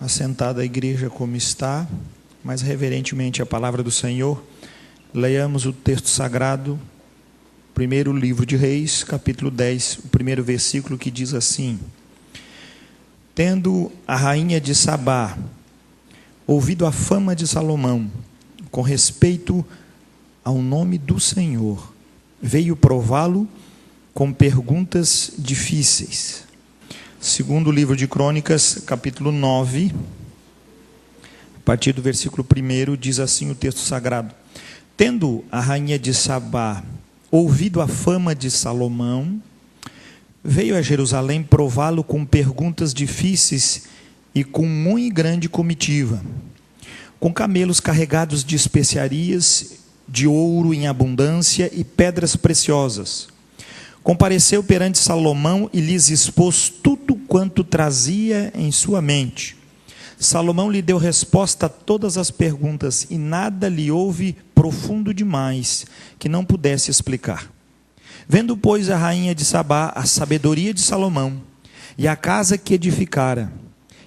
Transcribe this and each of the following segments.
Assentada a igreja como está, mas reverentemente a palavra do Senhor, leiamos o texto sagrado, primeiro livro de Reis, capítulo 10, o primeiro versículo, que diz assim: Tendo a rainha de Sabá ouvido a fama de Salomão com respeito ao nome do Senhor, veio prová-lo com perguntas difíceis. Segundo livro de Crônicas, capítulo 9, a partir do versículo 1, diz assim o texto sagrado: Tendo a rainha de Sabá ouvido a fama de Salomão, veio a Jerusalém prová-lo com perguntas difíceis e com muito grande comitiva, com camelos carregados de especiarias, de ouro em abundância e pedras preciosas. Compareceu perante Salomão e lhes expôs tudo quanto trazia em sua mente. Salomão lhe deu resposta a todas as perguntas, e nada lhe houve profundo demais que não pudesse explicar. Vendo, pois, a rainha de Sabá a sabedoria de Salomão, e a casa que edificara,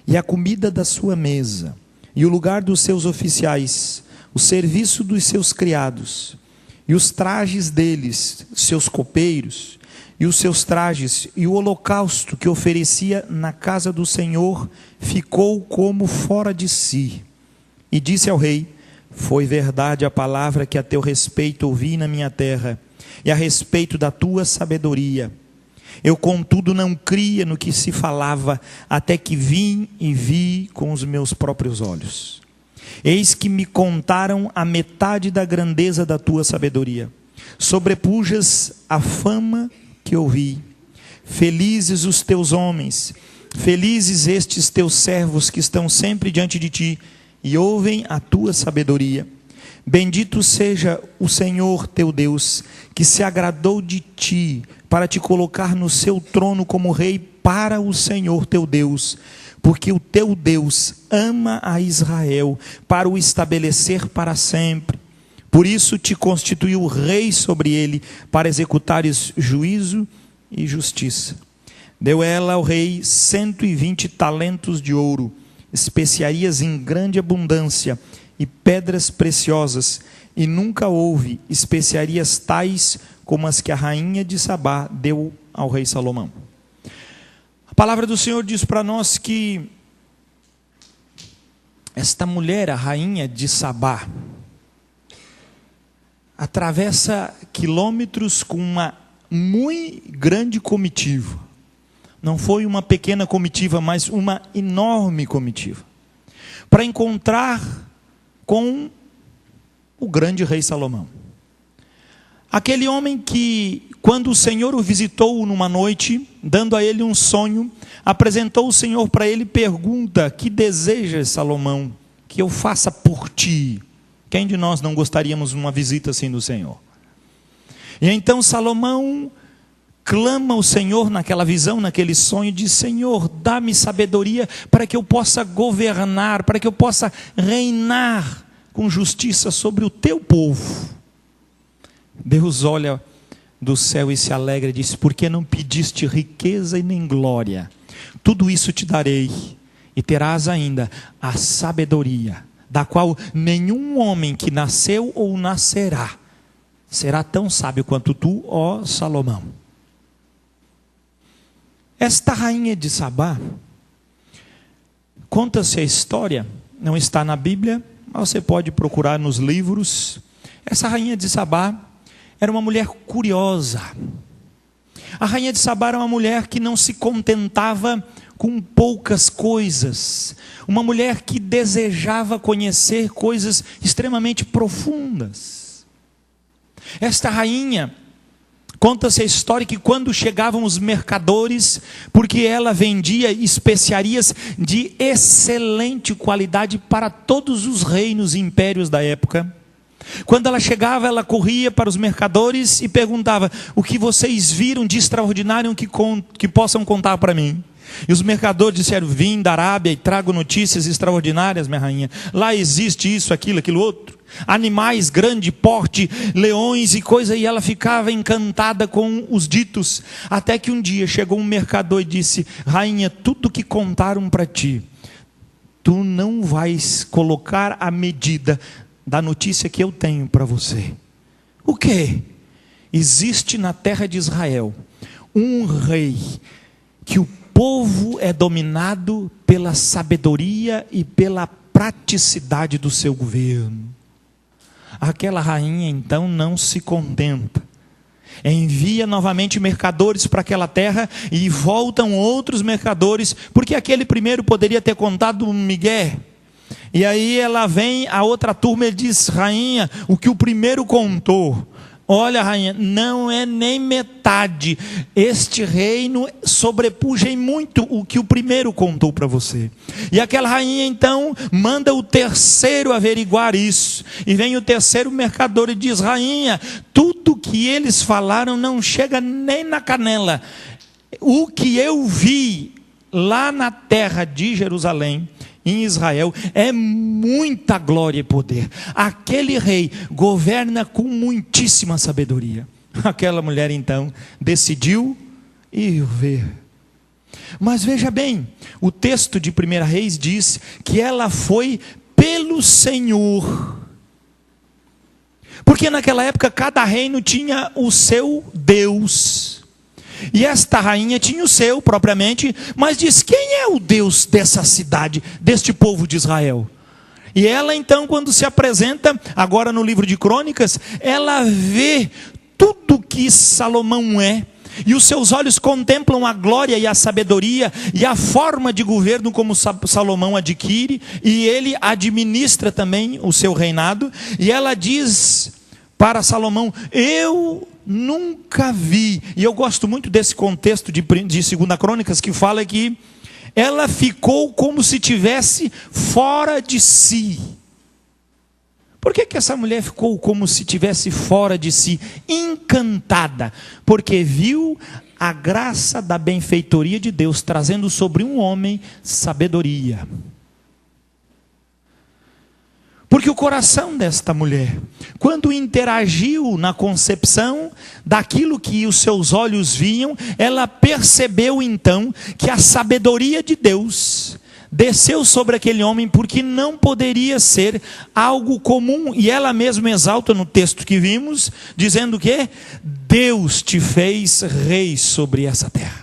e a comida da sua mesa, e o lugar dos seus oficiais, o serviço dos seus criados, e os trajes deles, seus copeiros, e os seus trajes, e o holocausto que oferecia na casa do Senhor, ficou como fora de si. E disse ao rei: Foi verdade a palavra que a teu respeito ouvi na minha terra, e a respeito da tua sabedoria. Eu, contudo, não cria no que se falava, até que vim e vi com os meus próprios olhos. Eis que me contaram a metade da grandeza da tua sabedoria. Sobrepujas a fama que ouvi. Felizes os teus homens, felizes estes teus servos que estão sempre diante de ti e ouvem a tua sabedoria. Bendito seja o Senhor teu Deus, que se agradou de ti para te colocar no seu trono como rei para o Senhor teu Deus, porque o teu Deus ama a Israel para o estabelecer para sempre. Por isso te constituiu rei sobre ele, para executares juízo e justiça. Deu ela ao rei 120 talentos de ouro, especiarias em grande abundância e pedras preciosas, e nunca houve especiarias tais como as que a rainha de Sabá deu ao rei Salomão. A palavra do Senhor diz para nós que esta mulher, a rainha de Sabá, atravessa quilômetros com uma muito grande comitiva. Não foi uma pequena comitiva, mas uma enorme comitiva, para encontrar com o grande rei Salomão. Aquele homem que, quando o Senhor o visitou numa noite, dando a ele um sonho, apresentou o Senhor para ele, pergunta: que desejas, Salomão, que eu faça por ti? Quem de nós não gostaríamos de uma visita assim do Senhor? E então Salomão clama ao Senhor naquela visão, naquele sonho, diz: Senhor, dá-me sabedoria para que eu possa governar, para que eu possa reinar com justiça sobre o teu povo. Deus olha do céu e se alegra e diz: porque não pediste riqueza e nem glória? Tudo isso te darei, e terás ainda a sabedoria, da qual nenhum homem que nasceu ou nascerá será tão sábio quanto tu, ó Salomão. Esta rainha de Sabá, conta-se a história, não está na Bíblia, mas você pode procurar nos livros. Essa rainha de Sabá era uma mulher curiosa. A rainha de Sabá era uma mulher que não se contentava com poucas coisas, uma mulher que desejava conhecer coisas extremamente profundas. Esta rainha, conta-se a história que quando chegavam os mercadores, porque ela vendia especiarias de excelente qualidade para todos os reinos e impérios da época, quando ela chegava, ela corria para os mercadores e perguntava: o que vocês viram de extraordinário que possam contar para mim? E os mercadores disseram: vim da Arábia e trago notícias extraordinárias, minha rainha. Lá existe isso, aquilo outro. Animais grande porte, leões e coisa. E ela ficava encantada com os ditos. Até que um dia chegou um mercador e disse: rainha, tudo que contaram para ti tu não vais colocar a medida da notícia que eu tenho para você. O quê? Existe na terra de Israel um rei que o povo é dominado pela sabedoria e pela praticidade do seu governo. Aquela rainha então não se contenta, envia novamente mercadores para aquela terra, e voltam outros mercadores, porque aquele primeiro poderia ter contado um migué. E aí ela vem, a outra turma, e diz: rainha, o que o primeiro contou, olha, rainha, não é nem metade. Este reino sobrepuja em muito o que o primeiro contou para você. E aquela rainha então manda o terceiro averiguar isso. E vem o terceiro mercador e diz: rainha, tudo que eles falaram não chega nem na canela. O que eu vi lá na terra de Jerusalém, em Israel, é muita glória e poder. Aquele rei governa com muitíssima sabedoria. Aquela mulher então decidiu ir ver. Mas veja bem, o texto de 1 Reis diz que ela foi pelo Senhor. Porque naquela época cada reino tinha o seu Deus. E esta rainha tinha o seu propriamente, mas diz: quem é o Deus dessa cidade, deste povo de Israel? E ela então, quando se apresenta, agora no livro de Crônicas, ela vê tudo que Salomão é, e os seus olhos contemplam a glória e a sabedoria, e a forma de governo como Salomão adquire, e ele administra também o seu reinado. E ela diz para Salomão: eu nunca vi. E eu gosto muito desse contexto de 2 Crônicas, que fala que ela ficou como se tivesse fora de si. Por que essa mulher ficou como se tivesse fora de si? Encantada, porque viu a graça da benfeitoria de Deus trazendo sobre um homem sabedoria. Porque o coração desta mulher, quando interagiu na concepção daquilo que os seus olhos viam, ela percebeu então que a sabedoria de Deus desceu sobre aquele homem, porque não poderia ser algo comum. E ela mesma exalta no texto que vimos, dizendo que Deus te fez rei sobre essa terra.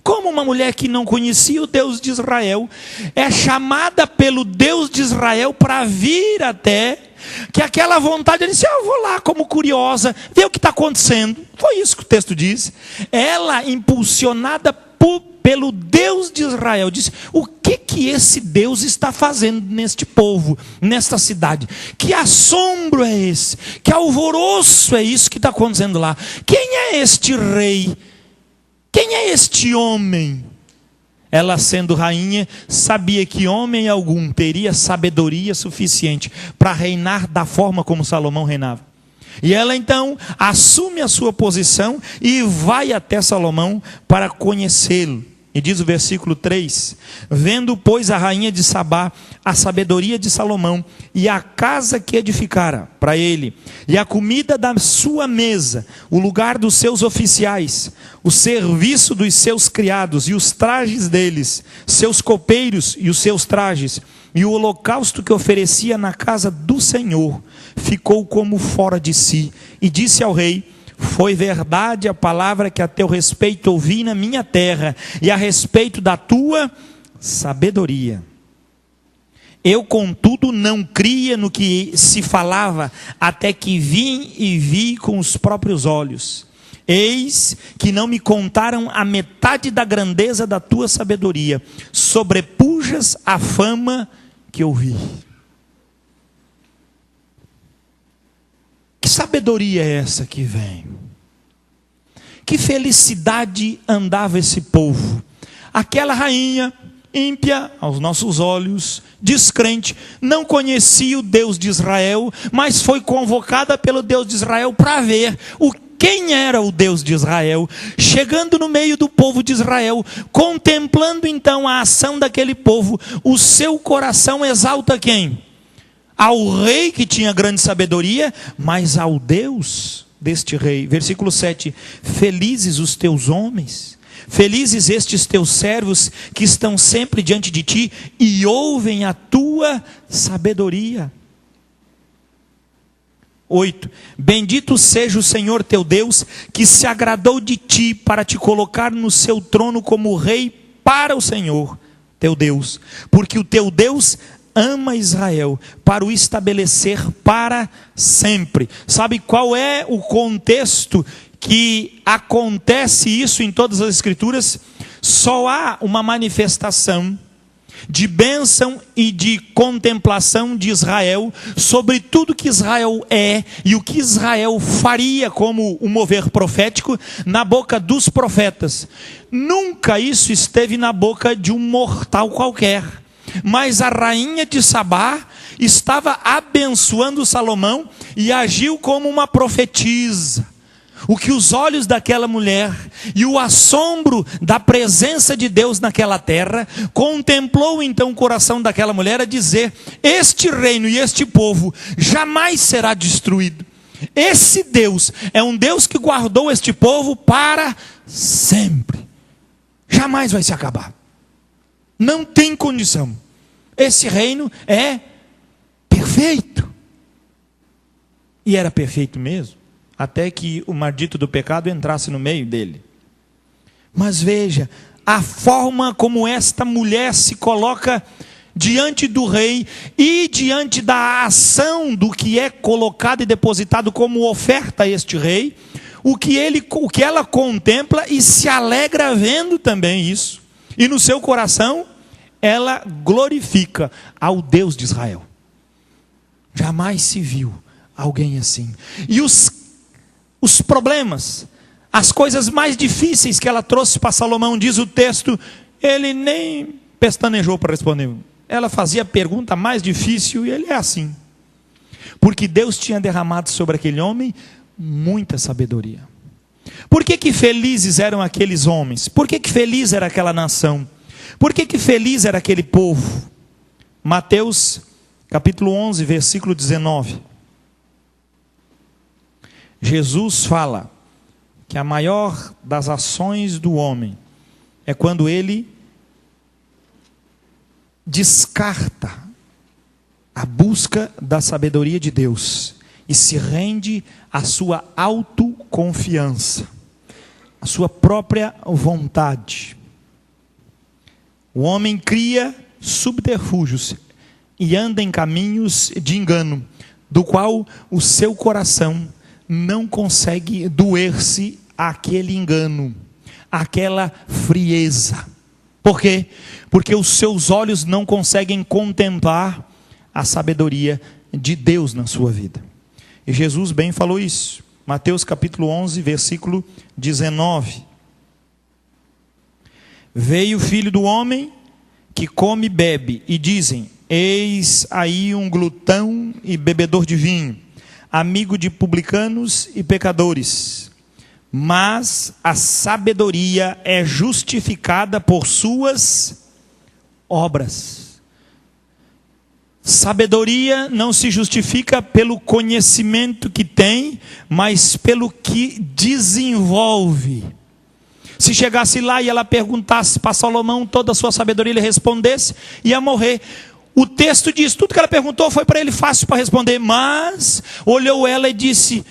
Como uma mulher que não conhecia o Deus de Israel é chamada pelo Deus de Israel para vir até, que aquela vontade, ela disse: eu vou lá como curiosa, ver o que está acontecendo. Foi isso que o texto diz. Ela, impulsionada pelo Deus de Israel, disse: o que esse Deus está fazendo neste povo, nesta cidade? Que assombro é esse? Que alvoroço é isso que está acontecendo lá? Quem é este rei? Quem é este homem? Ela, sendo rainha, sabia que homem algum teria sabedoria suficiente para reinar da forma como Salomão reinava. E ela então assume a sua posição e vai até Salomão para conhecê-lo. E diz o versículo 3: vendo, pois, a rainha de Sabá a sabedoria de Salomão, e a casa que edificara para ele, e a comida da sua mesa, o lugar dos seus oficiais, o serviço dos seus criados, e os trajes deles, seus copeiros e os seus trajes, e o holocausto que oferecia na casa do Senhor, ficou como fora de si, e disse ao rei: foi verdade a palavra que a teu respeito ouvi na minha terra, e a respeito da tua sabedoria. Eu, contudo, não cria no que se falava, até que vim e vi com os próprios olhos. Eis que não me contaram a metade da grandeza da tua sabedoria, sobrepujas a fama que ouvi. Que sabedoria é essa que vem? Que felicidade andava esse povo. Aquela rainha ímpia aos nossos olhos, descrente, não conhecia o Deus de Israel, mas foi convocada pelo Deus de Israel para ver quem era o Deus de Israel, chegando no meio do povo de Israel, contemplando então a ação daquele povo. O seu coração exalta quem? Ao rei que tinha grande sabedoria, mas ao Deus deste rei. Versículo 7: felizes os teus homens, Felizes estes teus servos que estão sempre diante de ti e ouvem a tua sabedoria. 8. Bendito seja o Senhor teu Deus, que se agradou de ti para te colocar no seu trono como rei para o Senhor teu Deus, porque o teu Deus ama Israel para o estabelecer para sempre. Sabe qual é o contexto que acontece isso em todas as escrituras? Só há uma manifestação de bênção e de contemplação de Israel sobre tudo que Israel é e o que Israel faria como um mover profético na boca dos profetas. Nunca isso esteve na boca de um mortal qualquer, mas a rainha de Sabá estava abençoando Salomão e agiu como uma profetisa. O que os olhos daquela mulher e o assombro da presença de Deus naquela terra contemplou então o coração daquela mulher a dizer: este reino e este povo jamais será destruído. Esse Deus é um Deus que guardou este povo para sempre. Jamais vai se acabar. Não tem condição. Esse reino é perfeito. E era perfeito mesmo, até que o maldito do pecado entrasse no meio dele. Mas veja, a forma como esta mulher se coloca diante do rei e diante da ação do que é colocado e depositado como oferta a este rei, o que ela contempla e se alegra vendo também isso. E no seu coração, ela glorifica ao Deus de Israel. Jamais se viu alguém assim. E os problemas, as coisas mais difíceis que ela trouxe para Salomão, diz o texto, ele nem pestanejou para responder. Ela fazia a pergunta mais difícil e ele é assim. Porque Deus tinha derramado sobre aquele homem muita sabedoria. Por que felizes eram aqueles homens? Por que feliz era aquela nação? Por que feliz era aquele povo? Mateus capítulo 11, versículo 19. Jesus fala que a maior das ações do homem é quando ele descarta a busca da sabedoria de Deus e se rende à sua autoconfiança, à sua própria vontade. O homem cria subterfúgios e anda em caminhos de engano, do qual o seu coração não consegue doer-se àquele engano, àquela frieza. Por quê? Porque os seus olhos não conseguem contemplar a sabedoria de Deus na sua vida. E Jesus bem falou isso. Mateus capítulo 11, versículo 19. Veio o filho do homem que come e bebe, e dizem: eis aí um glutão e bebedor de vinho, amigo de publicanos e pecadores. Mas a sabedoria é justificada por suas obras. Sabedoria não se justifica pelo conhecimento que tem, mas pelo que desenvolve. Se chegasse lá e ela perguntasse para Salomão toda a sua sabedoria, ele respondesse, ia morrer. O texto diz, tudo que ela perguntou foi para ele fácil para responder, mas olhou ela e disse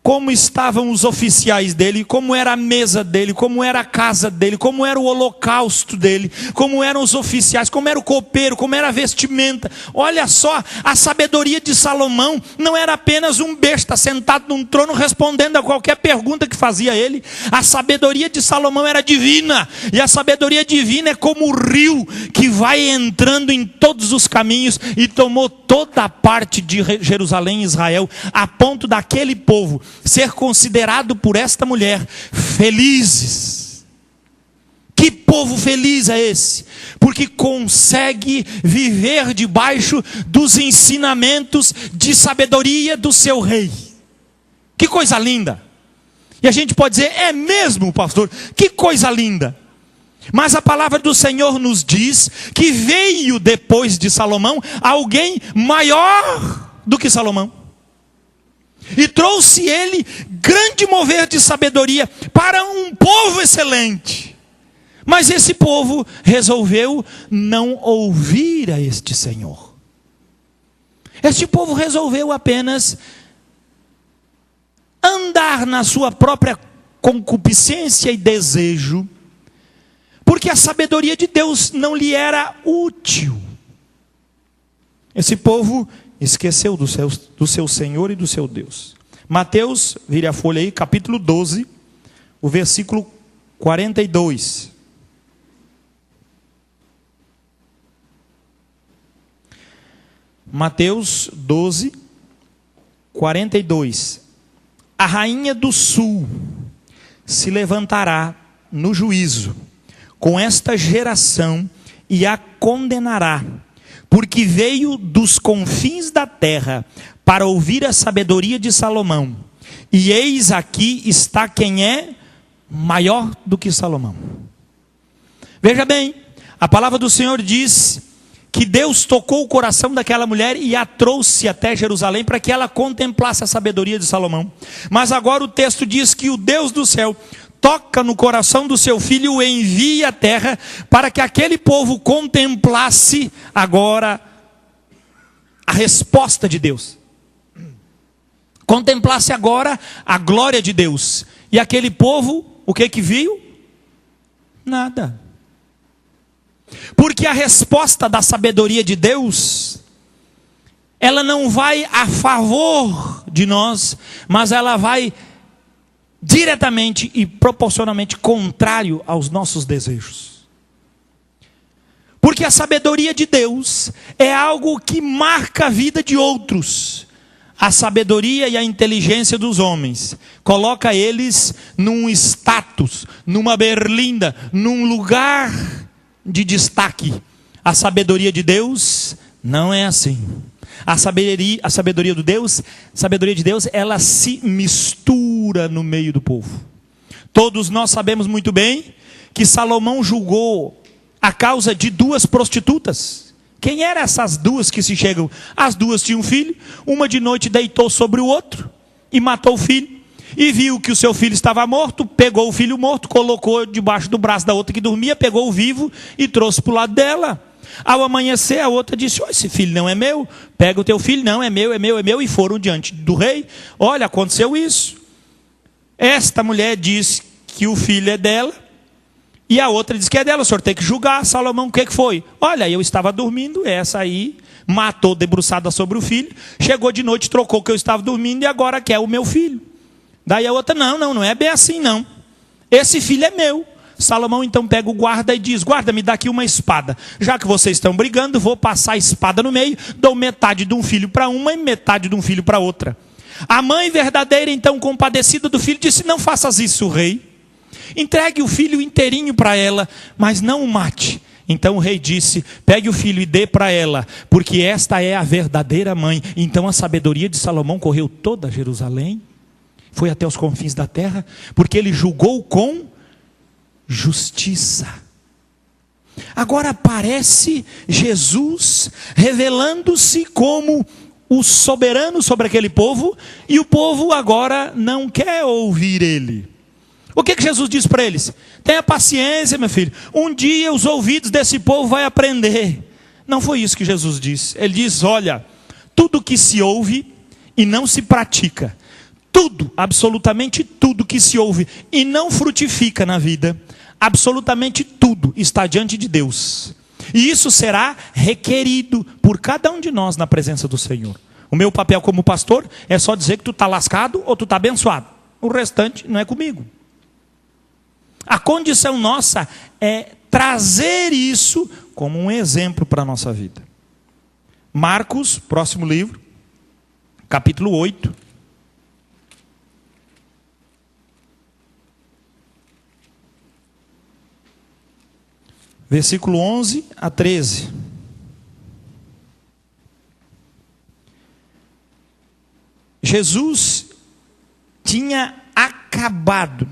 como estavam os oficiais dele, como era a mesa dele, como era a casa dele, como era o holocausto dele, como eram os oficiais, como era o copeiro, como era a vestimenta. Olha só, a sabedoria de Salomão não era apenas um besta sentado num trono respondendo a qualquer pergunta que fazia ele. A sabedoria de Salomão era divina, e a sabedoria divina é como o rio que vai entrando em todos os caminhos e tomou toda a parte de Jerusalém e Israel, a ponto daquele povo ser considerado por esta mulher felizes. Que povo feliz é esse? Porque consegue viver debaixo dos ensinamentos de sabedoria do seu rei. Que coisa linda! E a gente pode dizer, é mesmo, pastor? Que coisa linda! Mas a palavra do Senhor nos diz que veio depois de Salomão alguém maior do que Salomão. E trouxe ele grande mover de sabedoria para um povo excelente. Mas esse povo resolveu não ouvir a este Senhor. Este povo resolveu apenas andar na sua própria concupiscência e desejo, porque a sabedoria de Deus não lhe era útil. Esse povo esqueceu do seu Senhor e do seu Deus. Mateus, vire a folha aí, capítulo 12, o versículo 42. Mateus 12, 42. A rainha do sul se levantará no juízo com esta geração e a condenará, porque veio dos confins da terra para ouvir a sabedoria de Salomão. E eis aqui está quem é maior do que Salomão. Veja bem, a palavra do Senhor diz que Deus tocou o coração daquela mulher e a trouxe até Jerusalém para que ela contemplasse a sabedoria de Salomão. Mas agora o texto diz que o Deus do céu toca no coração do seu filho e o envia à terra para que aquele povo contemplasse agora a resposta de Deus. Contemplasse agora a glória de Deus. E aquele povo, o que viu? Nada. Porque a resposta da sabedoria de Deus, ela não vai a favor de nós, mas ela vai diretamente e proporcionalmente contrário aos nossos desejos. Porque a sabedoria de Deus é algo que marca a vida de outros. A sabedoria e a inteligência dos homens coloca eles num status, numa berlinda, num lugar de destaque. A sabedoria de Deus não é assim. A sabedoria de Deus, ela se mistura no meio do povo. Todos nós sabemos muito bem que Salomão julgou a causa de duas prostitutas. Quem eram essas duas que se chegam? As duas tinham um filho, uma de noite deitou sobre o outro e matou o filho. E viu que o seu filho estava morto, pegou o filho morto, colocou debaixo do braço da outra que dormia, pegou o vivo e trouxe para o lado dela. Ao amanhecer, a outra disse: oh, esse filho não é meu, pega o teu filho, não, é meu, e foram diante do rei. Olha, aconteceu isso. Esta mulher diz que o filho é dela, e a outra diz que é dela, o senhor tem que julgar. Salomão, o que foi? Olha, eu estava dormindo, essa aí matou debruçada sobre o filho, chegou de noite, trocou que eu estava dormindo e agora quer o meu filho. Daí a outra, não é bem assim não, esse filho é meu. Salomão então pega o guarda e diz: guarda, me dá aqui uma espada, já que vocês estão brigando, vou passar a espada no meio, dou metade de um filho para uma e metade de um filho para outra. A mãe verdadeira então, compadecida do filho, disse: não faças isso, rei, entregue o filho inteirinho para ela, mas não o mate. Então o rei disse: pegue o filho e dê para ela, porque esta é a verdadeira mãe. Então a sabedoria de Salomão correu toda Jerusalém, foi até os confins da terra, porque ele julgou com justiça. Agora aparece Jesus revelando-se como o soberano sobre aquele povo, e o povo agora não quer ouvir ele. O que Jesus diz para eles? Tenha paciência, meu filho, um dia os ouvidos desse povo vai aprender. Não foi isso que Jesus disse. Ele diz: olha, tudo que se ouve e não se pratica, tudo, absolutamente tudo que se ouve e não frutifica na vida, absolutamente tudo está diante de Deus. E isso será requerido por cada um de nós na presença do Senhor. O meu papel como pastor é só dizer que tu está lascado ou tu está abençoado. O restante não é comigo. A condição nossa é trazer isso como um exemplo para a nossa vida. Marcos, próximo livro, capítulo 8. Versículo 11 a 13. Jesus tinha acabado,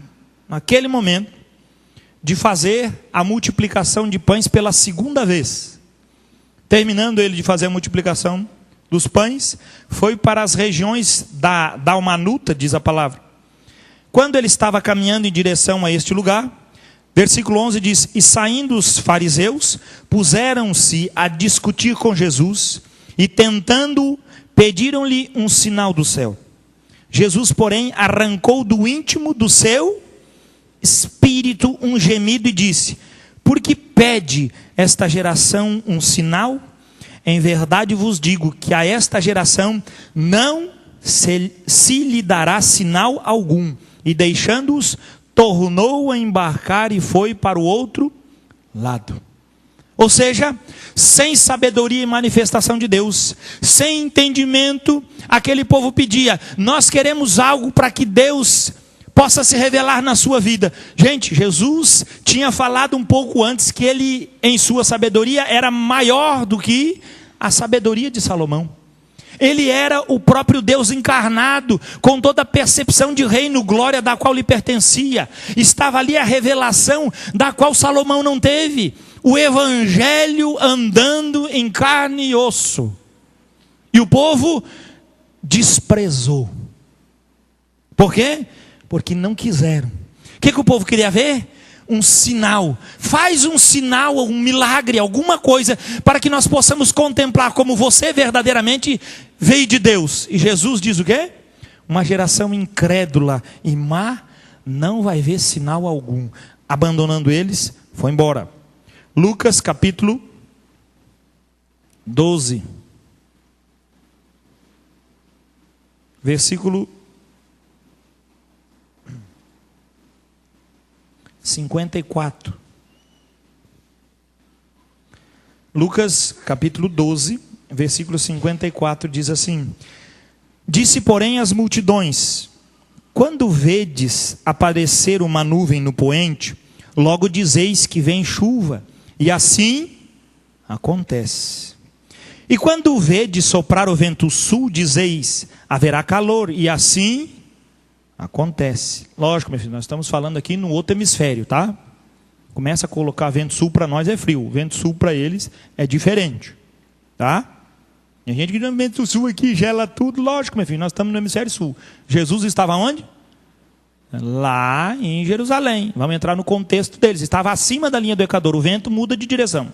naquele momento, de fazer a multiplicação de pães pela segunda vez. Terminando ele de fazer a multiplicação, dos pães, foi para as regiões da Dalmanuta, diz a palavra. Quando ele estava caminhando em direção a este lugar, versículo 11 diz: e saindo os fariseus, puseram-se a discutir com Jesus, e tentando, pediram-lhe um sinal do céu. Jesus, porém, arrancou do íntimo do seu espírito um gemido e disse: por que pede esta geração um sinal? Em verdade vos digo que a esta geração não se lhe dará sinal algum. E deixando-os, tornou a embarcar e foi para o outro lado. Ou seja, sem sabedoria e manifestação de Deus, sem entendimento, aquele povo pedia: nós queremos algo para que Deus possa se revelar na sua vida. Gente, Jesus tinha falado um pouco antes que ele, em sua sabedoria, era maior do que a sabedoria de Salomão. Ele era o próprio Deus encarnado, com toda a percepção de reino, glória da qual lhe pertencia. Estava ali a revelação da qual Salomão não teve. O evangelho andando em carne e osso. E o povo desprezou. Por quê? Porque não quiseram. O que o povo queria ver? Um sinal. Faz um sinal, um milagre, alguma coisa, para que nós possamos contemplar como você verdadeiramente veio de Deus. E Jesus diz o quê? Uma geração incrédula e má não vai ver sinal algum. Abandonando eles, foi embora. Lucas capítulo 12. Versículo 54. Lucas capítulo 12, versículo 54 diz assim: disse, porém, às multidões: quando vedes aparecer uma nuvem no poente, logo dizeis que vem chuva, e assim acontece. E quando vedes soprar o vento sul, dizeis: haverá calor, e assim acontece. Lógico, meu filho, nós estamos falando aqui no outro hemisfério, tá? Começa a colocar vento sul para nós é frio, vento sul para eles é diferente, tá? E a gente que no vento sul aqui gela tudo, lógico, meu filho, nós estamos no hemisfério sul. Jesus estava onde? Lá em Jerusalém. Vamos entrar no contexto deles. Estava acima da linha do Equador, o vento muda de direção,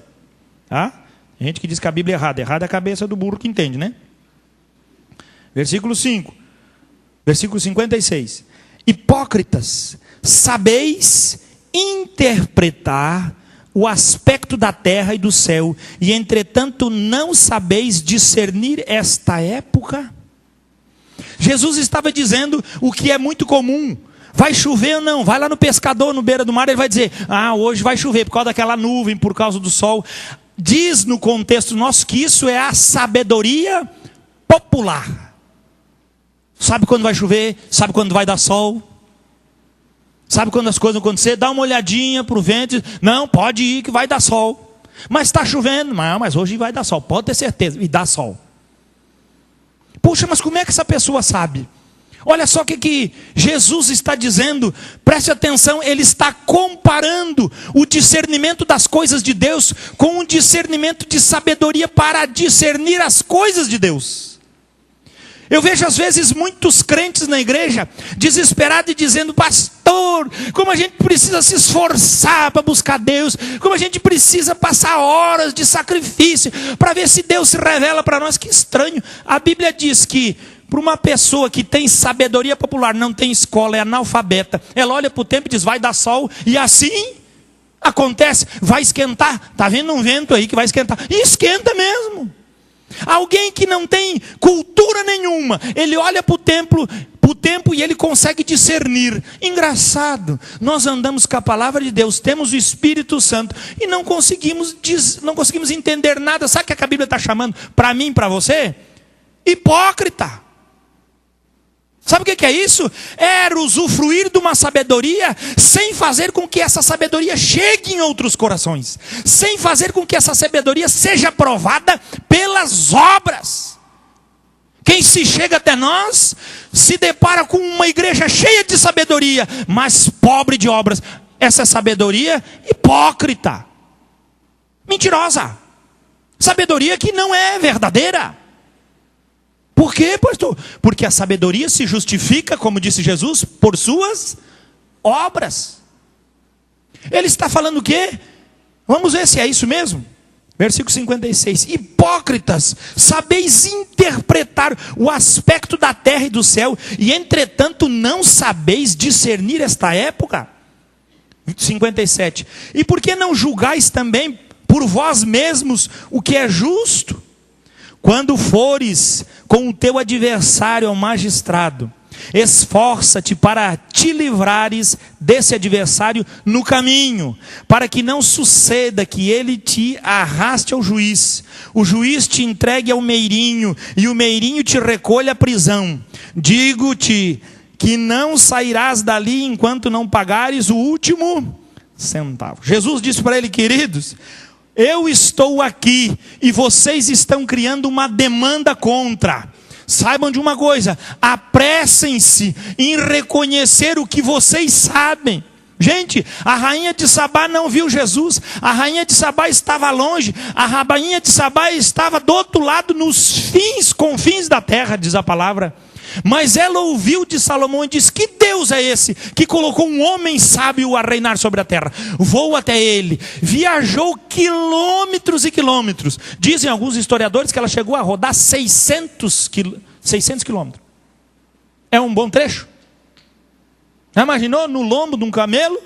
tá? Tem gente que diz que a Bíblia é errada, errada é a cabeça do burro que entende, né? Versículo 5. Versículo 56. Hipócritas, sabeis interpretar o aspecto da terra e do céu, e entretanto não sabeis discernir esta época? Jesus estava dizendo o que é muito comum. Vai chover ou não? Vai lá no pescador, no beira do mar, ele vai dizer: ah, hoje vai chover por causa daquela nuvem, por causa do sol. Diz no contexto nosso que isso é a sabedoria popular. Sabe quando vai chover? Sabe quando vai dar sol? Sabe quando as coisas vão acontecer? Dá uma olhadinha para o vento. Não, pode ir que vai dar sol. Mas está chovendo. Não, mas hoje vai dar sol. Pode ter certeza. E dá sol. Puxa, mas como é que essa pessoa sabe? Olha só o que Jesus está dizendo. Preste atenção. Ele está comparando o discernimento das coisas de Deus com um discernimento de sabedoria para discernir as coisas de Deus. Eu vejo às vezes muitos crentes na igreja desesperados e dizendo: pastor, como a gente precisa se esforçar para buscar Deus, como a gente precisa passar horas de sacrifício para ver se Deus se revela para nós. Que estranho. A Bíblia diz que para uma pessoa que tem sabedoria popular, não tem escola, é analfabeta, ela olha para o tempo e diz: vai dar sol, e assim acontece. Vai esquentar, está vendo um vento aí que vai esquentar, e esquenta mesmo. Alguém que não tem cultura nenhuma, ele olha para o tempo e ele consegue discernir. Engraçado, nós andamos com a palavra de Deus, temos o Espírito Santo e não conseguimos entender nada. Sabe o que a Bíblia está chamando para mim e para você? Hipócrita. Sabe o que é isso? Era usufruir de uma sabedoria sem fazer com que essa sabedoria chegue em outros corações, sem fazer com que essa sabedoria seja provada pelas obras. Quem se chega até nós se depara com uma igreja cheia de sabedoria, mas pobre de obras. Essa sabedoria hipócrita, mentirosa, sabedoria que não é verdadeira. Por quê, pastor? Porque a sabedoria se justifica, como disse Jesus, por suas obras. Ele está falando o quê? Vamos ver se é isso mesmo. Versículo 56. Hipócritas, sabeis interpretar o aspecto da terra e do céu, e entretanto não sabeis discernir esta época? 57. E por que não julgais também por vós mesmos o que é justo? Quando fores com o teu adversário ao magistrado, esforça-te para te livrares desse adversário no caminho, para que não suceda que ele te arraste ao juiz, o juiz te entregue ao meirinho, e o meirinho te recolha à prisão. Digo-te que não sairás dali enquanto não pagares o último centavo. Jesus disse para ele: queridos, eu estou aqui e vocês estão criando uma demanda contra. Saibam de uma coisa: apressem-se em reconhecer o que vocês sabem. Gente, a rainha de Sabá não viu Jesus, a rainha de Sabá estava longe, a rainha de Sabá estava do outro lado, nos confins da terra, diz a palavra. Mas ela ouviu de Salomão e disse: que Deus é esse que colocou um homem sábio a reinar sobre a terra? Vou até ele. Viajou quilômetros e quilômetros. Dizem alguns historiadores que ela chegou a rodar 600 quilômetros. É um bom trecho. Já imaginou no lombo de um camelo?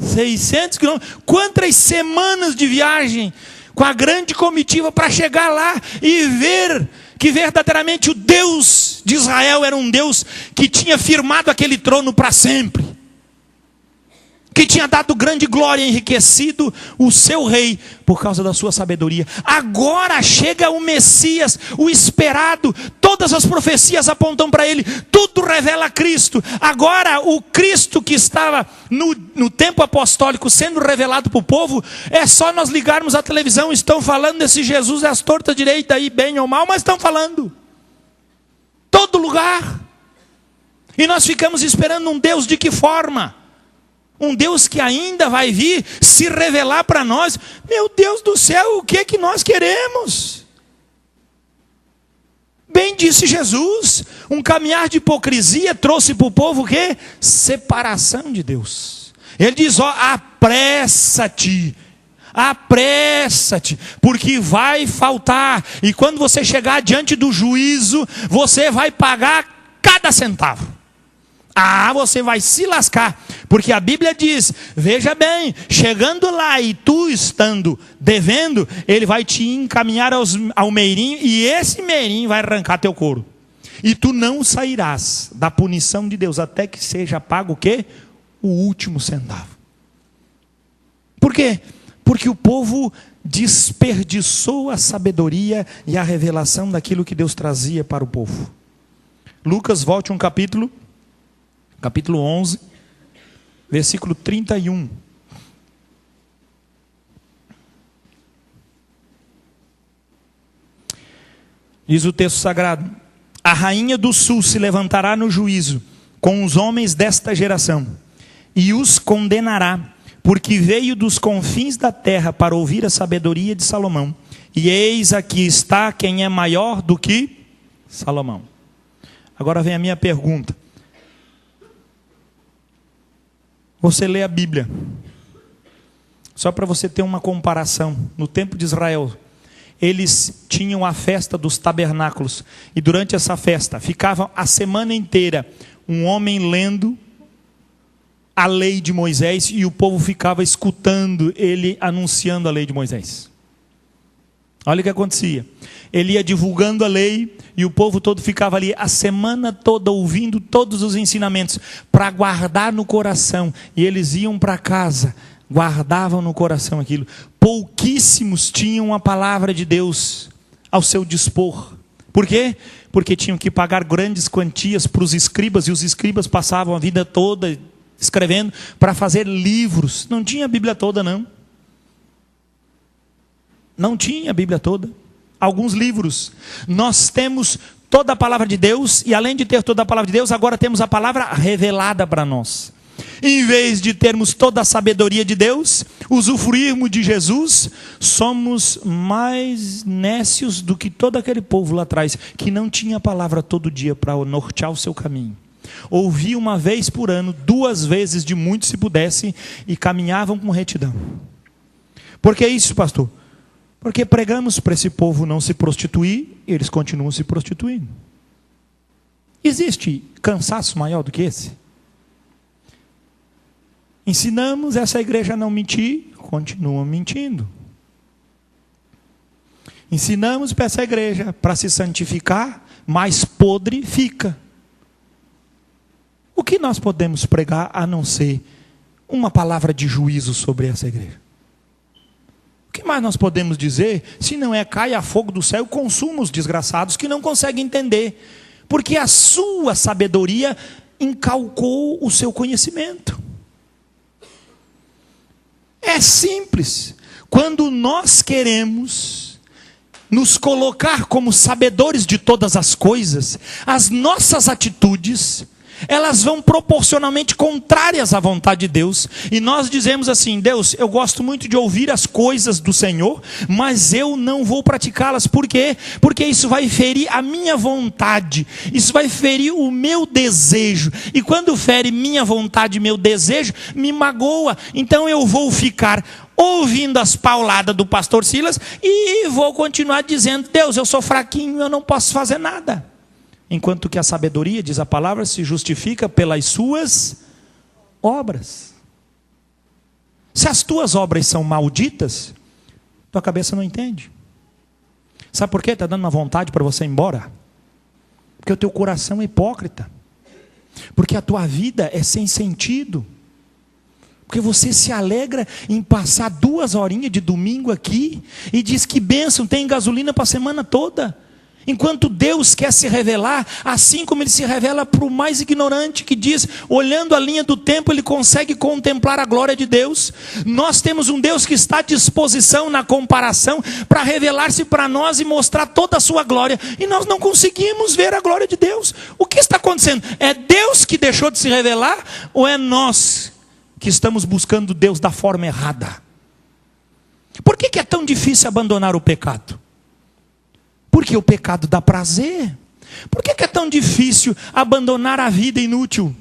600 quilômetros. Quantas semanas de viagem com a grande comitiva para chegar lá e ver que verdadeiramente o Deus de Israel era um Deus que tinha firmado aquele trono para sempre, que tinha dado grande glória e enriquecido o seu rei por causa da sua sabedoria. Agora chega o Messias, o esperado, todas as profecias apontam para ele, tudo revela Cristo. Agora o Cristo que estava no tempo apostólico sendo revelado para o povo, é só nós ligarmos a televisão, estão falando desse Jesus às tortas direita aí, bem ou mal, mas estão falando. Todo lugar. E nós ficamos esperando um Deus de que forma? Um Deus que ainda vai vir se revelar para nós. Meu Deus do céu, o que é que nós queremos? Bem disse Jesus, um caminhar de hipocrisia trouxe para o povo o quê? Separação de Deus. Ele diz: ó, apressa-te, porque vai faltar. E quando você chegar diante do juízo, você vai pagar cada centavo. Ah, você vai se lascar, porque a Bíblia diz, veja bem, chegando lá e tu estando devendo, ele vai te encaminhar ao meirinho, e esse meirinho vai arrancar teu couro. E tu não sairás da punição de Deus, até que seja pago o quê? O último centavo. Por quê? Porque o povo desperdiçou a sabedoria e a revelação daquilo que Deus trazia para o povo. Lucas, volte um capítulo 11, versículo 31. Diz o texto sagrado: a rainha do sul se levantará no juízo com os homens desta geração e os condenará, porque veio dos confins da terra para ouvir a sabedoria de Salomão. E eis aqui está quem é maior do que Salomão. Agora vem a minha pergunta. Você lê a Bíblia, só para você ter uma comparação. No tempo de Israel, eles tinham a festa dos tabernáculos, e durante essa festa, ficava a semana inteira um homem lendo a lei de Moisés, e o povo ficava escutando ele anunciando a lei de Moisés. Olha o que acontecia. Ele ia divulgando a lei, e o povo todo ficava ali a semana toda ouvindo todos os ensinamentos, para guardar no coração. E eles iam para casa, guardavam no coração aquilo. Pouquíssimos tinham a palavra de Deus ao seu dispor. Por quê? Porque tinham que pagar grandes quantias para os escribas, e os escribas passavam a vida toda escrevendo para fazer livros. Não tinha a Bíblia toda, não. Não tinha a Bíblia toda. Alguns livros. Nós temos toda a palavra de Deus, e além de ter toda a palavra de Deus, agora temos a palavra revelada para nós. Em vez de termos toda a sabedoria de Deus, usufruirmos de Jesus, somos mais nécios do que todo aquele povo lá atrás, que não tinha a palavra todo dia para nortear o seu caminho. Ouvia uma vez por ano, 2 vezes de muito se pudesse, e caminhavam com retidão. Por que isso, pastor? Porque pregamos para esse povo não se prostituir, e eles continuam se prostituindo. Existe cansaço maior do que esse? Ensinamos essa igreja a não mentir, continuam mentindo. Ensinamos para essa igreja para se santificar, mais podre fica. O que nós podemos pregar a não ser uma palavra de juízo sobre essa igreja? O que mais nós podemos dizer, se não é caia fogo do céu e consuma os desgraçados que não conseguem entender? Porque a sua sabedoria encalcou o seu conhecimento. É simples. Quando nós queremos nos colocar como sabedores de todas as coisas, as nossas atitudes, elas vão proporcionalmente contrárias à vontade de Deus. E nós dizemos assim: Deus, eu gosto muito de ouvir as coisas do Senhor, mas eu não vou praticá-las. Por quê? Porque isso vai ferir a minha vontade, isso vai ferir o meu desejo. E quando fere minha vontade e meu desejo, me magoa. Então eu vou ficar ouvindo as pauladas do pastor Silas e vou continuar dizendo: Deus, eu sou fraquinho, eu não posso fazer nada. Enquanto que a sabedoria, diz a palavra, se justifica pelas suas obras. Se as tuas obras são malditas, tua cabeça não entende. Sabe por quê? Está dando uma vontade para você ir embora? Porque o teu coração é hipócrita. Porque a tua vida é sem sentido. Porque você se alegra em passar 2 horinhas de domingo aqui e diz que bênção, tem gasolina para a semana toda. Enquanto Deus quer se revelar, assim como Ele se revela para o mais ignorante, que diz, olhando a linha do tempo, ele consegue contemplar a glória de Deus. Nós temos um Deus que está à disposição na comparação, para revelar-se para nós e mostrar toda a sua glória. E nós não conseguimos ver a glória de Deus. O que está acontecendo? É Deus que deixou de se revelar? Ou é nós que estamos buscando Deus da forma errada? Por que é tão difícil abandonar o pecado? Porque o pecado dá prazer. Por que é tão difícil abandonar a vida inútil?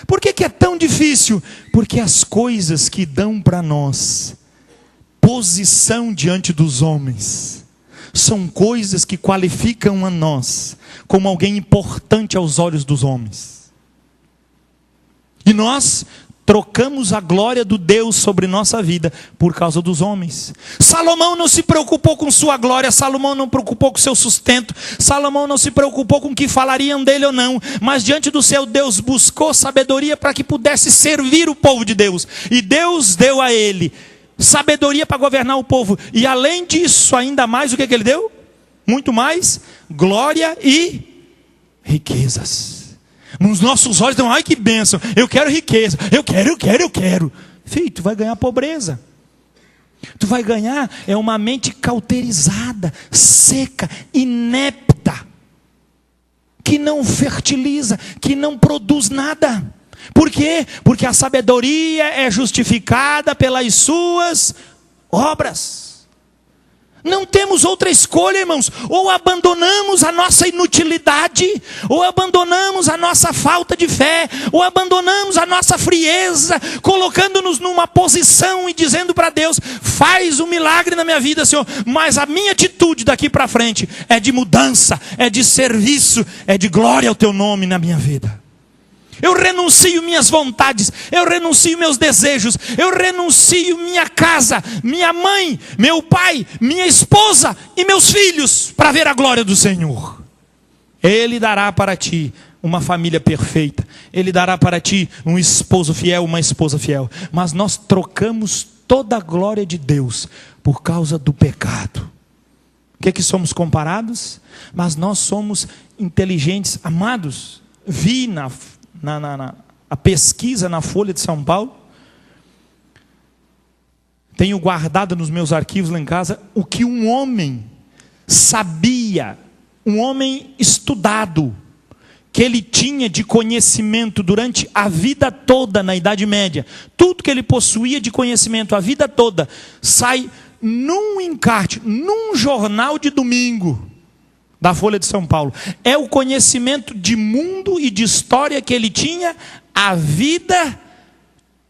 Por que é tão difícil? Porque as coisas que dão para nós posição diante dos homens são coisas que qualificam a nós como alguém importante aos olhos dos homens. E nós trocamos a glória do Deus sobre nossa vida por causa dos homens. Salomão não se preocupou com sua glória, Salomão não se preocupou com seu sustento, Salomão não se preocupou com o que falariam dele ou não, mas diante do seu Deus buscou sabedoria para que pudesse servir o povo de Deus. E Deus deu a ele sabedoria para governar o povo. E além disso, ainda mais, o que ele deu? Muito mais, glória e riquezas. Nos nossos olhos, ai que bênção, eu quero riqueza, eu quero. Filho, tu vai ganhar pobreza. Tu vai ganhar uma mente cauterizada, seca, inepta, que não fertiliza, que não produz nada. Por quê? Porque a sabedoria é justificada pelas suas obras. Não temos outra escolha, irmãos. Ou abandonamos a nossa inutilidade, ou abandonamos a nossa falta de fé, ou abandonamos a nossa frieza, colocando-nos numa posição e dizendo para Deus: faz um milagre na minha vida, Senhor. Mas a minha atitude daqui para frente é de mudança, é de serviço, é de glória ao teu nome na minha vida. Eu renuncio minhas vontades, eu renuncio meus desejos, eu renuncio minha casa, minha mãe, meu pai, minha esposa e meus filhos para ver a glória do Senhor. Ele dará para ti uma família perfeita, Ele dará para ti um esposo fiel, uma esposa fiel. Mas nós trocamos toda a glória de Deus por causa do pecado. O que somos comparados? Mas nós somos inteligentes, amados. Vi a pesquisa na Folha de São Paulo, tenho guardado nos meus arquivos lá em casa, o que um homem sabia, um homem estudado, que ele tinha de conhecimento durante a vida toda na Idade Média, tudo que ele possuía de conhecimento a vida toda, sai num encarte, num jornal de domingo da Folha de São Paulo. É o conhecimento de mundo e de história que ele tinha a vida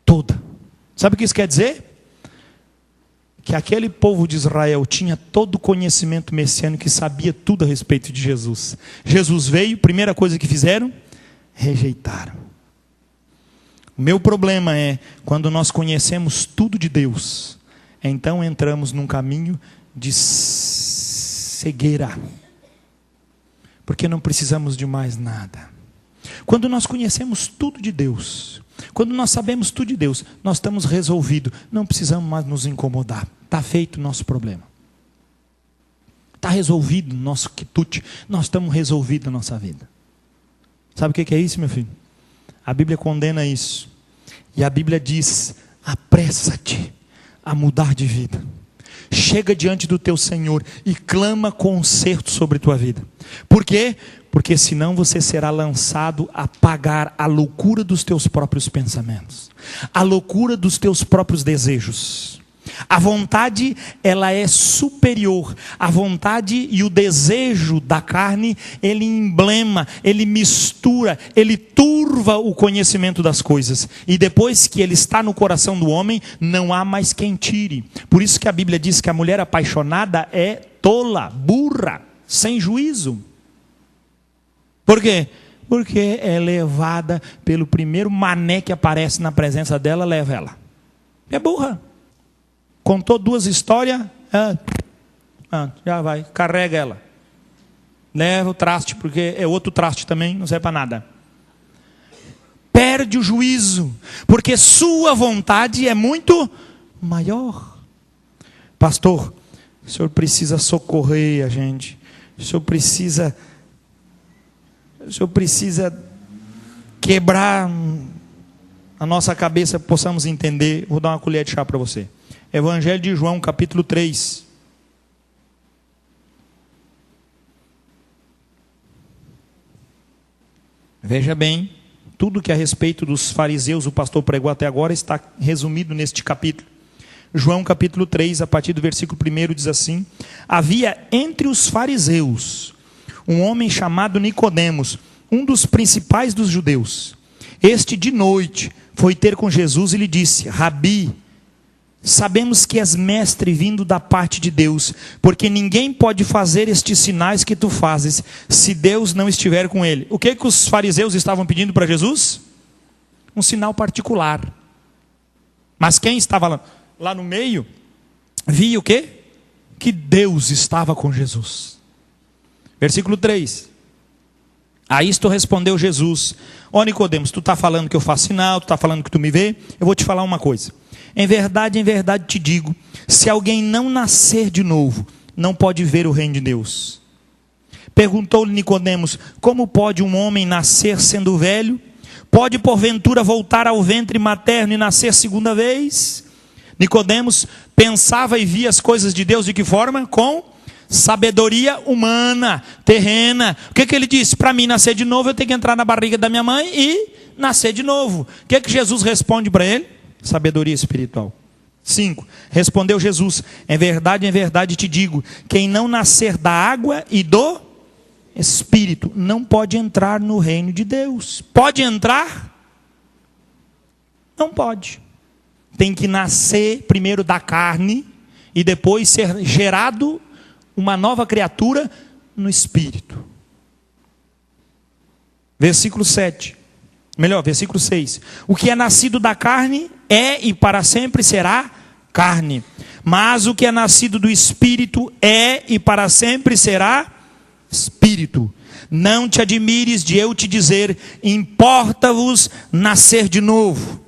toda. Sabe o que isso quer dizer? Que aquele povo de Israel tinha todo o conhecimento messiânico e sabia tudo a respeito de Jesus. Jesus veio, primeira coisa que fizeram, rejeitaram. O meu problema é, quando nós conhecemos tudo de Deus, então entramos num caminho de cegueira. Porque não precisamos de mais nada. Quando nós conhecemos tudo de Deus, quando nós sabemos tudo de Deus, nós estamos resolvidos, não precisamos mais nos incomodar. Está feito o nosso problema. Está resolvido o nosso quitute, nós estamos resolvidos na nossa vida. Sabe o que é isso, meu filho? A Bíblia condena isso. E a Bíblia diz, apressa-te a mudar de vida. Chega diante do teu Senhor e clama conserto sobre a tua vida. Por quê? Porque senão você será lançado a pagar a loucura dos teus próprios pensamentos, a loucura dos teus próprios desejos. A vontade, ela é superior. A vontade e o desejo da carne, ele emblema, ele mistura, ele turva o conhecimento das coisas. E depois que ele está no coração do homem, não há mais quem tire. Por isso que a Bíblia diz que a mulher apaixonada é tola, burra, sem juízo. Por quê? Porque é levada pelo primeiro mané que aparece na presença dela, leva ela. É burra. Contou duas histórias, já vai, carrega ela. Leva o traste, porque é outro traste também, não serve para nada. Perde o juízo, porque sua vontade é muito maior. Pastor, o senhor precisa socorrer a gente. O senhor precisa quebrar a nossa cabeça, possamos entender. Vou dar uma colher de chá para você. Evangelho de João, capítulo 3. Veja bem, tudo que a respeito dos fariseus o pastor pregou até agora está resumido neste capítulo. João capítulo 3, a partir do versículo 1 diz assim: havia entre os fariseus um homem chamado Nicodemos, um dos principais dos judeus. Este de noite foi ter com Jesus e lhe disse: Rabi, sabemos que és mestre vindo da parte de Deus, porque ninguém pode fazer estes sinais que tu fazes, se Deus não estiver com ele. O que os fariseus estavam pedindo para Jesus? Um sinal particular. Mas quem estava lá no meio, via o quê? Que Deus estava com Jesus. Versículo 3. A isto respondeu Jesus: ó Nicodemos, tu está falando que eu faço sinal, tu está falando que tu me vê, eu vou te falar uma coisa. Em verdade te digo, se alguém não nascer de novo, não pode ver o reino de Deus. Perguntou-lhe Nicodemos: como pode um homem nascer sendo velho? Pode porventura voltar ao ventre materno e nascer segunda vez? Nicodemos pensava e via as coisas de Deus de que forma? Com sabedoria humana, terrena. O que ele disse? Para mim nascer de novo, eu tenho que entrar na barriga da minha mãe e nascer de novo. O que Jesus responde para ele? Sabedoria espiritual. 5. Respondeu Jesus: em verdade te digo, quem não nascer da água e do Espírito não pode entrar no reino de Deus. Pode entrar? Não pode. Tem que nascer primeiro da carne e depois ser gerado uma nova criatura no Espírito. Versículo 7. Versículo 6. O que é nascido da carne é e para sempre será carne. Mas o que é nascido do Espírito é e para sempre será Espírito. Não te admires de eu te dizer: importa-vos nascer de novo.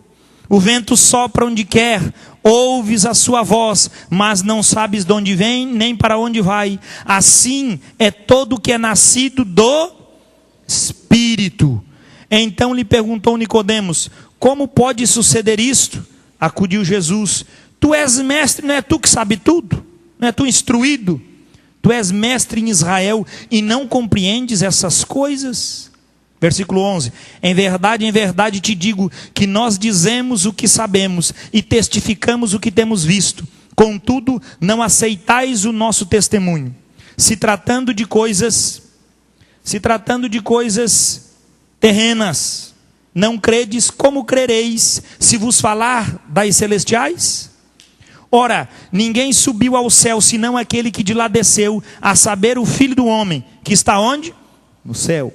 O vento sopra onde quer, ouves a sua voz, mas não sabes de onde vem, nem para onde vai. Assim é todo o que é nascido do Espírito. Então lhe perguntou Nicodemos: como pode suceder isto? Acudiu Jesus: tu és mestre, não é tu que sabe tudo? Não é tu instruído? Tu és mestre em Israel e não compreendes essas coisas? Versículo 11: em verdade te digo que nós dizemos o que sabemos e testificamos o que temos visto. Contudo, não aceitais o nosso testemunho. Se tratando de coisas terrenas, não credes, como crereis se vos falar das celestiais? Ora, ninguém subiu ao céu, senão aquele que de lá desceu, a saber, o Filho do Homem, que está onde? No céu.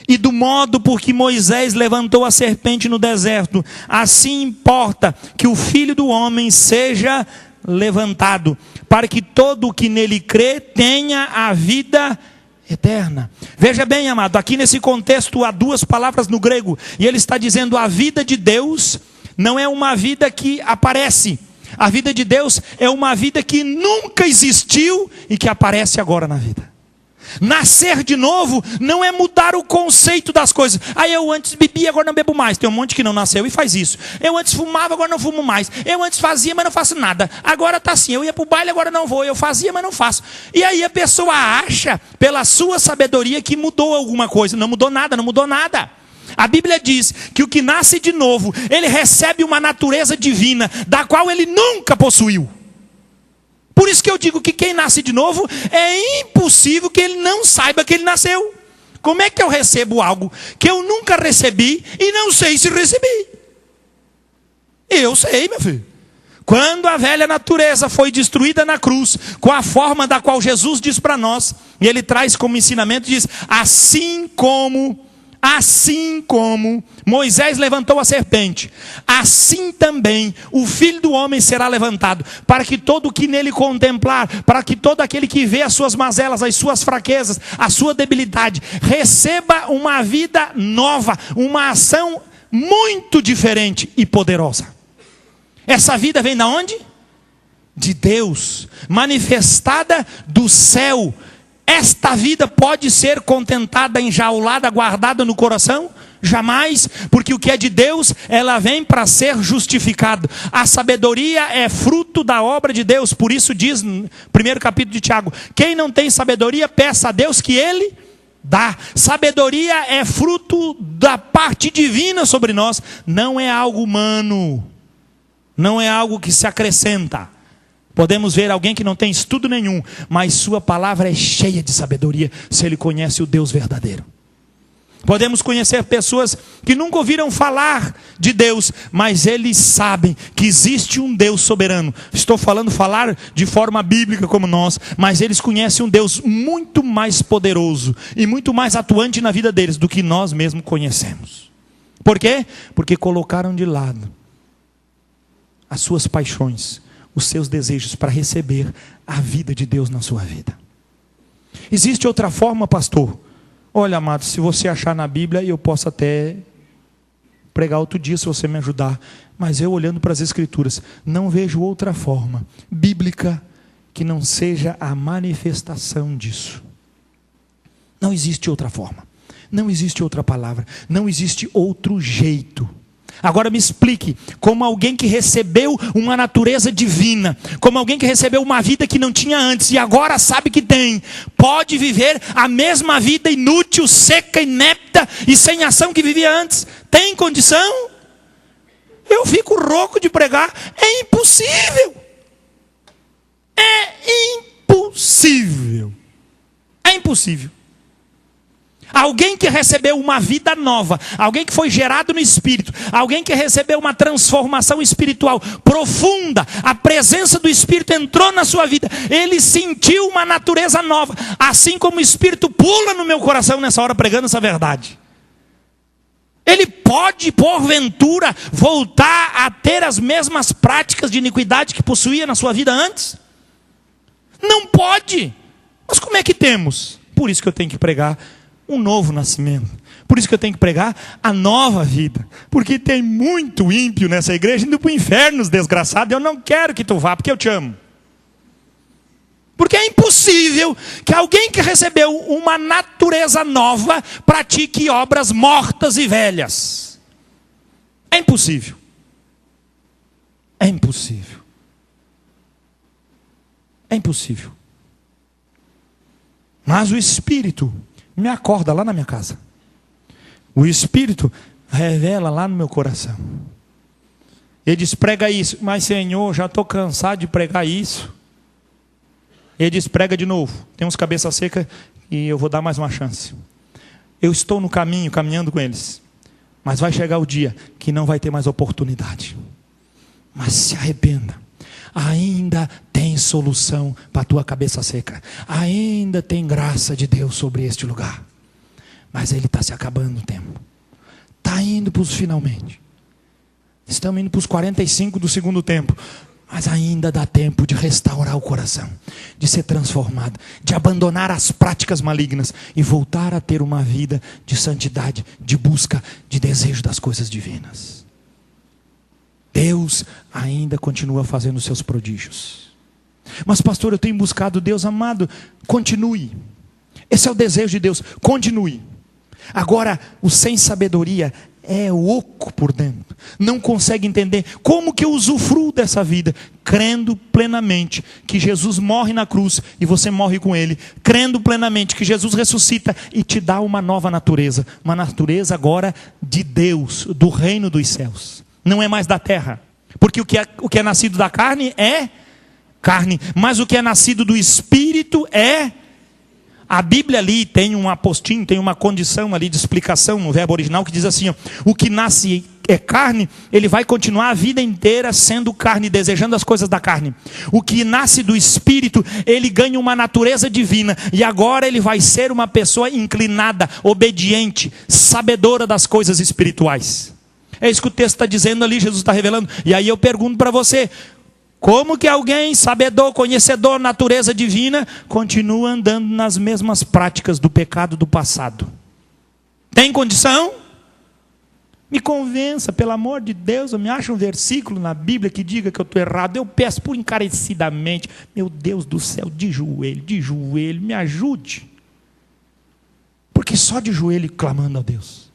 E do modo por que Moisés levantou a serpente no deserto, assim importa que o Filho do Homem seja levantado, para que todo o que nele crê tenha a vida eterna. Veja bem, amado, aqui nesse contexto há duas palavras no grego, e ele está dizendo: a vida de Deus não é uma vida que aparece. A vida de Deus é uma vida que nunca existiu e que aparece agora na vida. Nascer de novo não é mudar o conceito das coisas. Eu antes bebia, agora não bebo mais. Tem um monte que não nasceu e faz isso. Eu antes fumava, agora não fumo mais. Eu antes fazia, mas não faço nada. Agora está assim, eu ia para o baile, agora não vou. Eu fazia, mas não faço. E aí a pessoa acha, pela sua sabedoria, que mudou alguma coisa. Não mudou nada, não mudou nada. A Bíblia diz que o que nasce de novo, ele recebe uma natureza divina, da qual ele nunca possuiu. Por isso que eu digo que quem nasce de novo, é impossível que ele não saiba que ele nasceu. Como é que eu recebo algo que eu nunca recebi e não sei se recebi? Eu sei, meu filho. Quando a velha natureza foi destruída na cruz, com a forma da qual Jesus diz para nós, e ele traz como ensinamento, diz: assim como Moisés levantou a serpente, assim também o Filho do Homem será levantado, para que todo o que nele contemplar, para que todo aquele que vê as suas mazelas, as suas fraquezas, a sua debilidade, receba uma vida nova, uma ação muito diferente e poderosa. Essa vida vem de onde? De Deus, manifestada do céu. Esta vida pode ser contentada, enjaulada, guardada no coração? Jamais, porque o que é de Deus, ela vem para ser justificado. A sabedoria é fruto da obra de Deus, por isso diz no primeiro capítulo de Tiago: quem não tem sabedoria, peça a Deus que Ele dá. Sabedoria é fruto da parte divina sobre nós, não é algo humano, não é algo que se acrescenta. Podemos ver alguém que não tem estudo nenhum, mas sua palavra é cheia de sabedoria, se ele conhece o Deus verdadeiro. Podemos conhecer pessoas que nunca ouviram falar de Deus, mas eles sabem que existe um Deus soberano. Estou falando falar de forma bíblica como nós, mas eles conhecem um Deus muito mais poderoso e muito mais atuante na vida deles do que nós mesmos conhecemos. Por quê? Porque colocaram de lado as suas paixões, os seus desejos, para receber a vida de Deus na sua vida. Existe outra forma, pastor? Olha, amado, se você achar na Bíblia, eu posso até pregar outro dia se você me ajudar, mas eu, olhando para as Escrituras, não vejo outra forma bíblica que não seja a manifestação disso. Não existe outra forma, não existe outra palavra, não existe outro jeito. Agora me explique, como alguém que recebeu uma natureza divina, como alguém que recebeu uma vida que não tinha antes e agora sabe que tem, pode viver a mesma vida inútil, seca, inepta e sem ação que vivia antes? Tem condição? Eu fico rouco de pregar. É impossível. É impossível. É impossível. Alguém que recebeu uma vida nova, alguém que foi gerado no Espírito, alguém que recebeu uma transformação espiritual profunda, a presença do Espírito entrou na sua vida, ele sentiu uma natureza nova, assim como o Espírito pula no meu coração nessa hora pregando essa verdade. Ele pode, porventura, voltar a ter as mesmas práticas de iniquidade que possuía na sua vida antes? Não pode. Mas como é que temos? Por isso que eu tenho que pregar um novo nascimento. Por isso que eu tenho que pregar a nova vida. Porque tem muito ímpio nessa igreja indo para o inferno, desgraçado. Eu não quero que tu vá, porque eu te amo. Porque é impossível que alguém que recebeu uma natureza nova pratique obras mortas e velhas. É impossível. É impossível. É impossível. Mas o Espírito me acorda lá na minha casa. O Espírito revela lá no meu coração. Ele diz, prega isso. Mas Senhor, já estou cansado de pregar isso. Ele diz, prega de novo. Tem uns cabeça seca e eu vou dar mais uma chance. Eu estou no caminho, caminhando com eles. Mas vai chegar o dia que não vai ter mais oportunidade. Mas se arrependa. Ainda tem solução para a tua cabeça seca. Ainda tem graça de Deus sobre este lugar. Mas ele está se acabando o tempo. Está indo para os finalmente. Estamos indo para os 45 do segundo tempo. Mas ainda dá tempo de restaurar o coração, de ser transformado, de abandonar as práticas malignas e voltar a ter uma vida de santidade, de busca, de desejo das coisas divinas. Deus ainda continua fazendo seus prodígios. Mas pastor, eu tenho buscado Deus. Amado, continue. Esse é o desejo de Deus, continue. Agora, o sem sabedoria é oco por dentro, não consegue entender como que eu usufruo dessa vida, crendo plenamente que Jesus morre na cruz e você morre com ele, crendo plenamente que Jesus ressuscita e te dá uma nova natureza, uma natureza agora de Deus, do reino dos céus, não é mais da terra, porque o que é nascido da carne é carne, mas o que é nascido do Espírito é. A Bíblia ali tem um apostinho, tem uma condição ali de explicação no verbo original que diz assim, ó, o que nasce é carne, ele vai continuar a vida inteira sendo carne, desejando as coisas da carne. O que nasce do Espírito, ele ganha uma natureza divina, e agora ele vai ser uma pessoa inclinada, obediente, sabedora das coisas espirituais. É isso que o texto está dizendo ali, Jesus está revelando. E aí eu pergunto para você, como que alguém sabedor, conhecedor, natureza divina, continua andando nas mesmas práticas do pecado do passado? Tem condição? Me convença, pelo amor de Deus, eu me acho um versículo na Bíblia que diga que eu estou errado. Eu peço por encarecidamente, meu Deus do céu, de joelho, me ajude. Porque só de joelho clamando a Deus.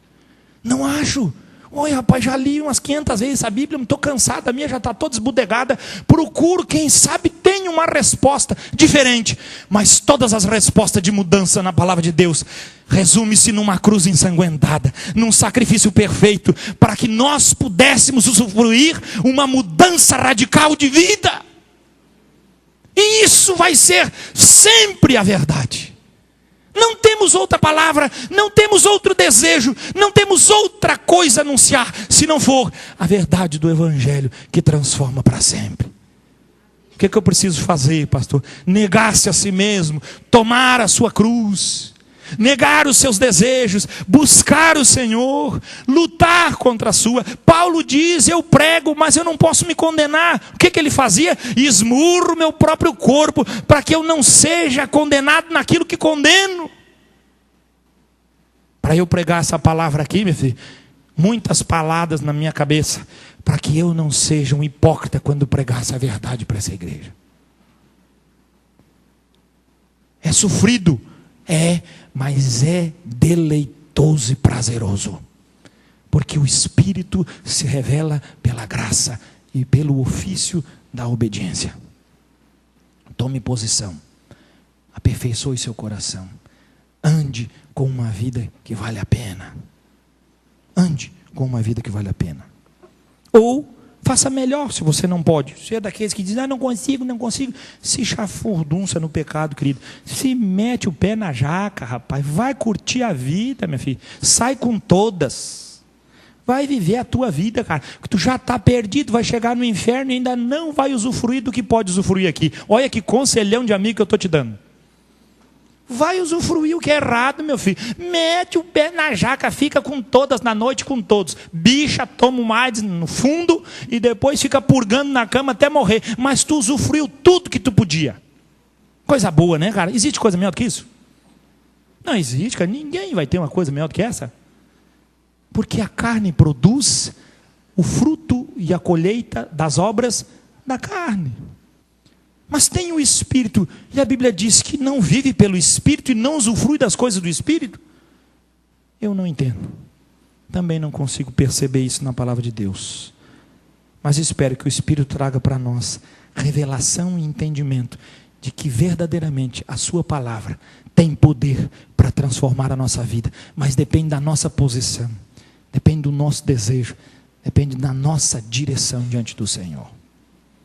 Não acho. Oi, rapaz, já li umas 500 vezes a Bíblia, estou cansado, a minha já está toda esbudegada. Procuro, quem sabe tem uma resposta diferente. Mas todas as respostas de mudança na palavra de Deus resume-se numa cruz ensanguentada, num sacrifício perfeito, para que nós pudéssemos usufruir uma mudança radical de vida. E isso vai ser sempre a verdade. Não temos outra palavra, não temos outro desejo, não temos outra coisa a anunciar, se não for a verdade do Evangelho que transforma para sempre. O que é que eu preciso fazer, pastor? Negar-se a si mesmo, tomar a sua cruz, negar os seus desejos, buscar o Senhor, lutar contra a sua. Paulo diz, eu prego, mas eu não posso me condenar. O que ele fazia? Esmurro meu próprio corpo, para que eu não seja condenado naquilo que condeno. Para eu pregar essa palavra aqui, meu filho, muitas palavras na minha cabeça, para que eu não seja um hipócrita quando pregar essa verdade para essa igreja. É sofrido, mas é deleitoso e prazeroso, porque o Espírito se revela pela graça e pelo ofício da obediência. Tome posição, aperfeiçoe seu coração, ande com uma vida que vale a pena, ande com uma vida que vale a pena, ou faça melhor se você não pode. Você é daqueles que dizem, não consigo, se chafurdunça no pecado, querido, se mete o pé na jaca, rapaz, vai curtir a vida, minha filha, sai com todas, vai viver a tua vida, cara, que tu já está perdido, vai chegar no inferno e ainda não vai usufruir do que pode usufruir aqui. Olha que conselhão de amigo que eu estou te dando. Vai usufruir o que é errado, meu filho. Mete o pé na jaca, fica com todas na noite, com todos. Bicha, toma um AIDS no fundo e depois fica purgando na cama até morrer. Mas tu usufruiu tudo que tu podia. Coisa boa, né, cara? Existe coisa melhor do que isso? Não existe, cara. Ninguém vai ter uma coisa melhor do que essa. Porque a carne produz o fruto e a colheita das obras da carne. Mas tem o Espírito, e a Bíblia diz que não vive pelo Espírito e não usufrui das coisas do Espírito. Eu não entendo. Também não consigo perceber isso na palavra de Deus. Mas espero que o Espírito traga para nós revelação e entendimento de que verdadeiramente a sua palavra tem poder para para transformar a nossa vida, mas depende da nossa posição, depende do nosso desejo, depende da nossa direção diante do Senhor.